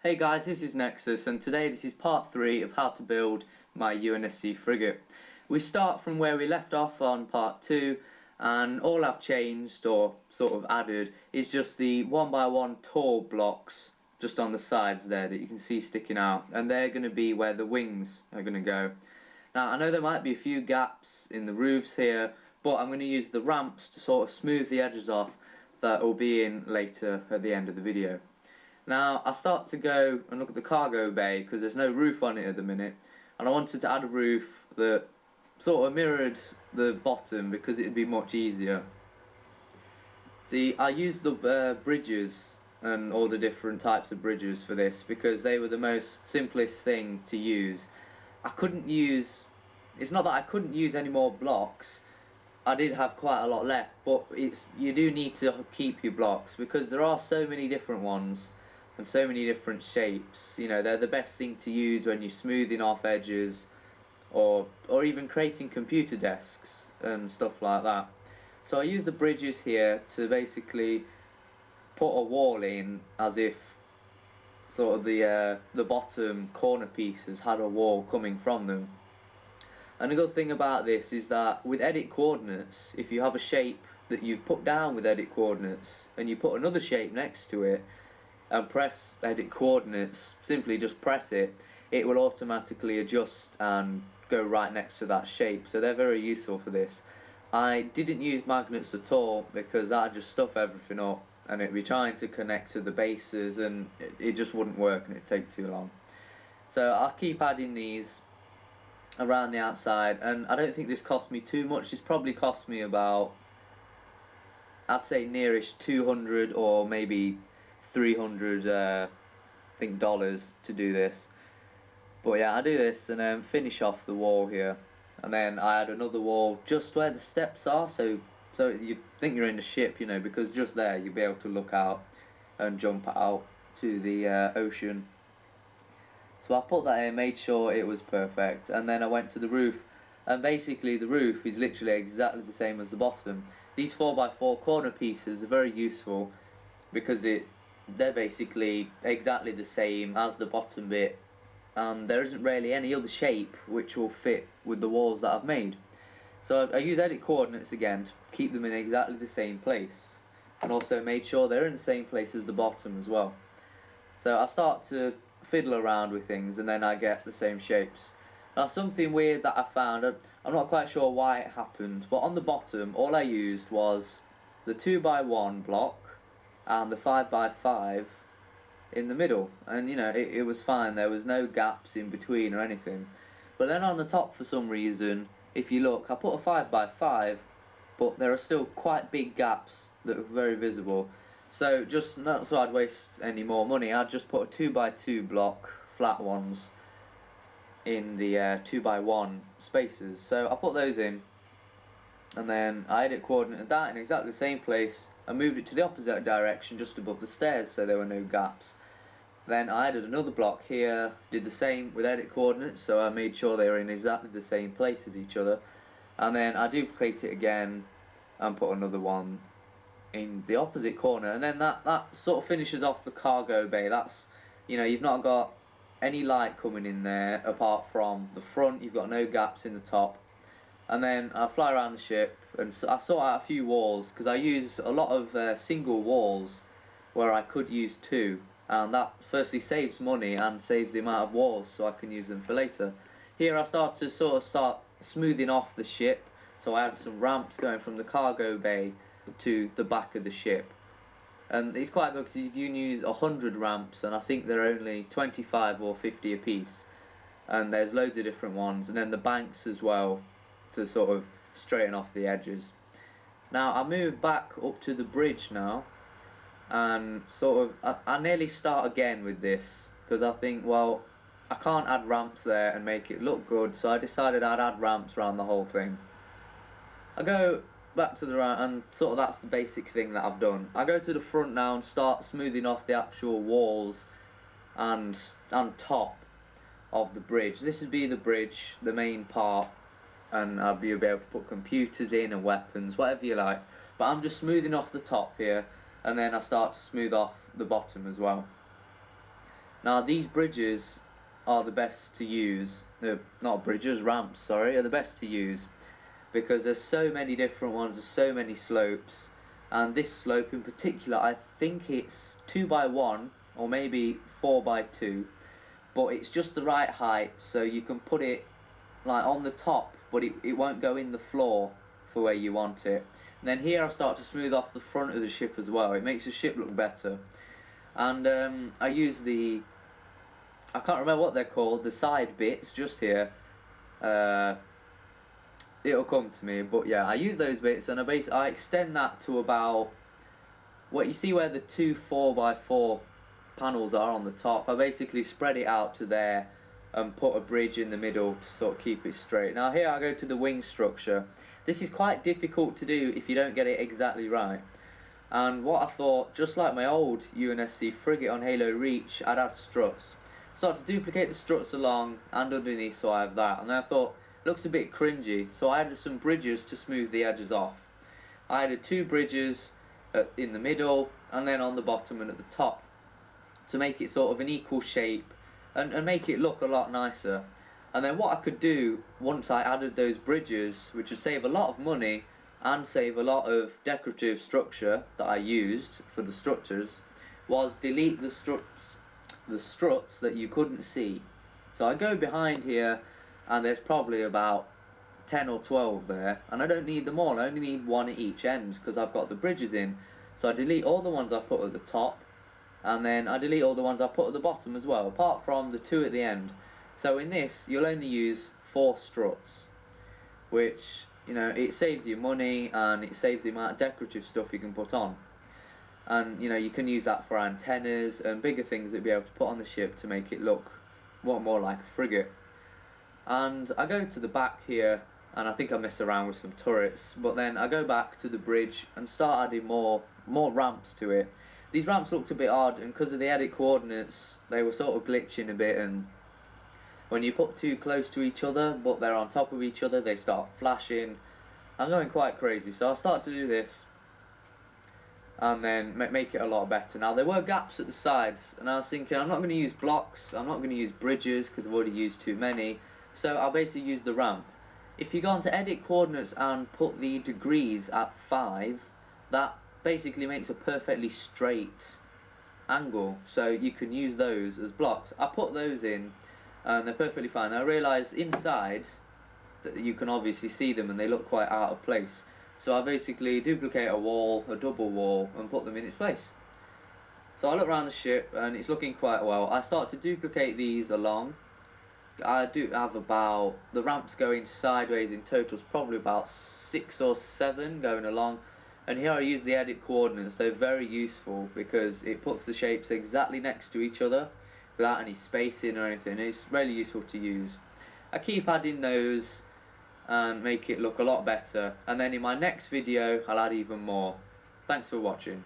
Hey guys, this is Nexus, and today this is part 3 of how to build my UNSC frigate. We start from where we left off on part 2, and all I've changed or sort of added is just the 1x1 tall blocks just on the sides there that you can see sticking out, and they're going to be where the wings are going to go. Now I know there might be a few gaps in the roofs here, but I'm going to use the ramps to sort of smooth the edges off that will be in later at the end of the video. Now I start to go and look at the cargo bay because there's no roof on it at the minute, and I wanted to add a roof that sort of mirrored the bottom because it would be much easier. See, I used the bridges and all the different types of bridges for this because they were the most simplest thing to use. It's not that I couldn't use any more blocks. I did have quite a lot left, but you do need to keep your blocks because there are so many different ones and so many different shapes. You know, they're the best thing to use when you're smoothing off edges or even creating computer desks and stuff like that. So I use the bridges here to basically put a wall in as if sort of the bottom corner pieces had a wall coming from them. And the good thing about this is that with edit coordinates, if you have a shape that you've put down with edit coordinates and you put another shape next to it and press edit coordinates, simply just press it, it will automatically adjust and go right next to that shape. So they're very useful for this. I didn't use magnets at all because that'd just stuff everything up and it'd be trying to connect to the bases and it just wouldn't work and it'd take too long. So I'll keep adding these around the outside, and I don't think this cost me too much. This probably cost me about, I'd say nearish 200 or maybe 300 dollars to do this. But yeah, I do this and then finish off the wall here, and then I add another wall just where the steps are, so you think you're in the ship, you know, because just there you'll be able to look out and jump out to the ocean. So I put that in, made sure it was perfect, and then I went to the roof, and basically the roof is literally exactly the same as the bottom. These 4x4 corner pieces are very useful because they're basically exactly the same as the bottom bit, and there isn't really any other shape which will fit with the walls that I've made. So I use edit coordinates again to keep them in exactly the same place, and also made sure they're in the same place as the bottom as well. So I start to fiddle around with things and then I get the same shapes. Now something weird that I found, I'm not quite sure why it happened, but on the bottom all I used was the 2x1 block and the 5x5 in the middle, and you know, it was fine, there was no gaps in between or anything. But then on the top, for some reason, if you look, I put a 5x5, but there are still quite big gaps that are very visible. So just not so I'd waste any more money, I'd just put a 2x2 block, flat ones, in the 2x1 spaces. So I put those in, and then I edit coordinated that in exactly the same place. I moved it to the opposite direction just above the stairs so there were no gaps. Then I added another block here, did the same with edit coordinates, so I made sure they were in exactly the same place as each other. And then I duplicate it again and put another one in the opposite corner, and then that sort of finishes off the cargo bay. That's, you know, you've not got any light coming in there apart from the front, you've got no gaps in the top. And then I fly around the ship and I sort out a few walls because I use a lot of single walls where I could use two, and that firstly saves money and saves the amount of walls so I can use them for later. Here I start smoothing off the ship, so I add some ramps going from the cargo bay to the back of the ship, and it's quite good because you can use 100 ramps, and I think they're only 25 or 50 a piece, and there's loads of different ones, and then the banks as well to sort of straighten off the edges. Now I move back up to the bridge now, and sort of I nearly start again with this because I think, well, I can't add ramps there and make it look good, so I decided I'd add ramps around the whole thing. I go back to the right, and sort of that's the basic thing that I've done. I go to the front now and start smoothing off the actual walls and top of the bridge. This would be the bridge, the main part, and I'll be able to put computers in and weapons, whatever you like. But I'm just smoothing off the top here, and then I start to smooth off the bottom as well. Now these bridges are the best to use, not bridges, ramps, sorry, are the best to use, because there's so many different ones, there's so many slopes, and this slope in particular, I think it's 2x1 or maybe 4x2, but it's just the right height, so you can put it like on the top, but it won't go in the floor for where you want it. And then here I start to smooth off the front of the ship as well. It makes the ship look better. And I use I can't remember what they're called, the side bits just here. It'll come to me, but yeah, I use those bits, and I extend that to about what you see where the two 4x4 panels are on the top. I basically spread it out to there and put a bridge in the middle to sort of keep it straight. Now here I go to the wing structure. This is quite difficult to do if you don't get it exactly right. And what I thought, just like my old UNSC Frigate on Halo Reach, I'd add struts. Start to duplicate the struts along and underneath, so I have that. And then I thought, it looks a bit cringy, so I added some bridges to smooth the edges off. I added 2 bridges in the middle and then on the bottom and at the top to make it sort of an equal shape and make it look a lot nicer. And then what I could do once I added those bridges, which would save a lot of money and save a lot of decorative structure that I used for the structures, was delete the struts that you couldn't see. So I go behind here and there's probably about 10 or 12 there, and I don't need them all, I only need one at each end because I've got the bridges in. So I delete all the ones I put at the top, and then I delete all the ones I put at the bottom as well, apart from the 2 at the end. So in this you'll only use 4 struts, which, you know, it saves you money and it saves the amount of decorative stuff you can put on. And you know, you can use that for antennas and bigger things that you'll be able to put on the ship to make it look more like a frigate. And I go to the back here and I think I mess around with some turrets, but then I go back to the bridge and start adding more ramps to it. These ramps looked a bit odd, and because of the edit coordinates they were sort of glitching a bit, and when you put too close to each other but they're on top of each other they start flashing. I'm going quite crazy, so I'll start to do this and then make it a lot better. Now there were gaps at the sides and I was thinking I'm not going to use blocks, I'm not going to use bridges because I've already used too many, so I'll basically use the ramp. If you go on to edit coordinates and put the degrees at 5, that basically makes a perfectly straight angle, so you can use those as blocks. I put those in and they're perfectly fine. I realise inside that you can obviously see them and they look quite out of place, so I basically duplicate a wall, a double wall, and put them in its place. So I look around the ship and it's looking quite well. I start to duplicate these along. I do have about, the ramps going sideways in total is probably about 6 or 7 going along. And here I use the edit coordinates. They're very useful because it puts the shapes exactly next to each other without any spacing or anything. It's really useful to use. I keep adding those and make it look a lot better, and then in my next video I'll add even more. Thanks for watching.